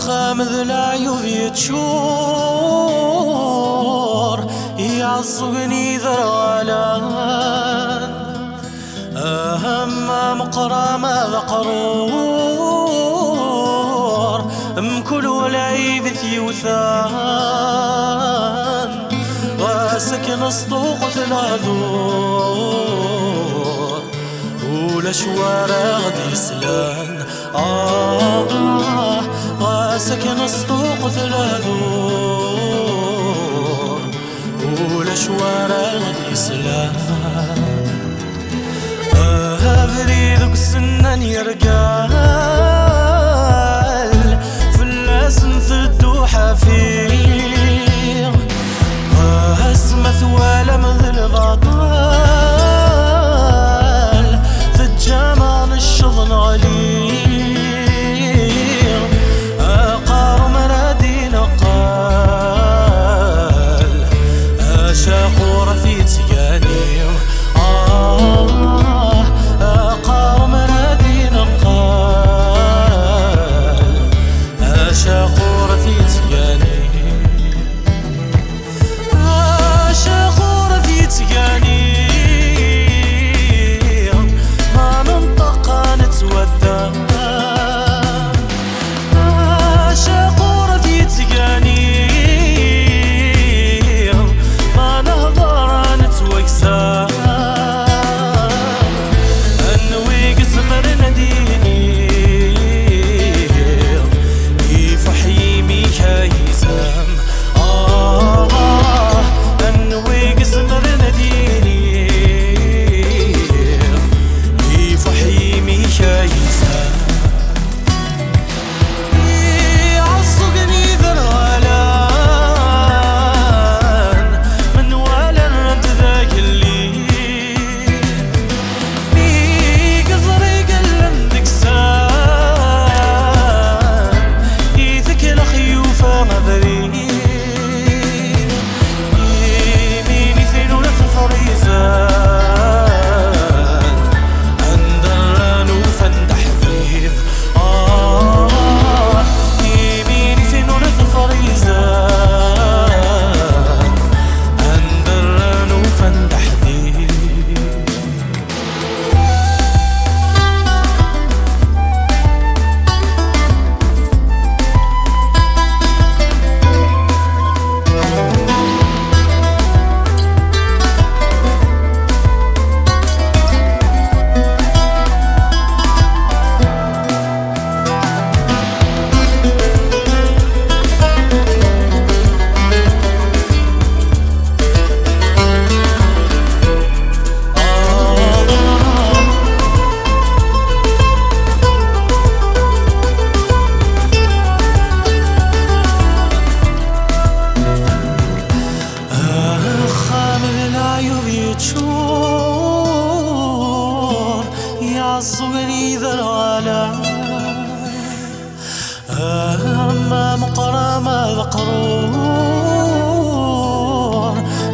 خامذ العيوب يتشور يعصقني ذرالان أهم مقرى ماذا قرور مكل والعيب ثيوثان وسكن صدوق ثلاثور ولا شوارع غدي سلان وسكن صدوق ثلاثور ولا شوارع غدي سلان فريدك سنان يرقال في اللسن ثدو حفير واسمث ولا مثل غطال ثجامع الشظن غلير أقار منادي نقال أشاقور في تياني أقار منادي نقال أشاقور في تياني ما منطقة نتودى شاقورة في تقاني ما نهضر نتوكسى انوي قسمر نديني يفح يمي كايزام انوي قسمر نديني يفح يمي كايزام يعصقني ذرالان من ولا انت ذاك اللي قصري قلن دكسان يثك الخيوفة مذري يميني ثنو لتفريزان اندران وفندح ذيذ يميني ثنو لتفريزان اندران وفندح ذيذ يتشور يعصقني ذرالان أما مقرى ماذا قرور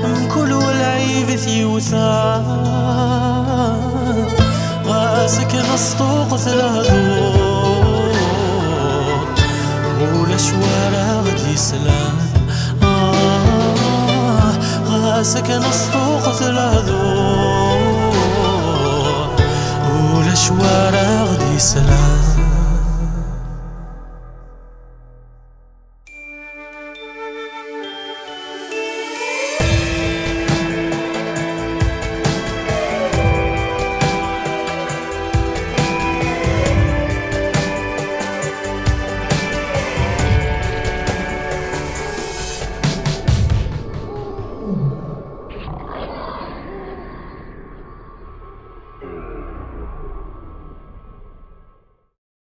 مكل والعيب ثيوثان وسكن الصدوق ثلاثور ولا شوارع غدي سلام سكن الصدوق ثلاثور ولا شوارع غدي سلام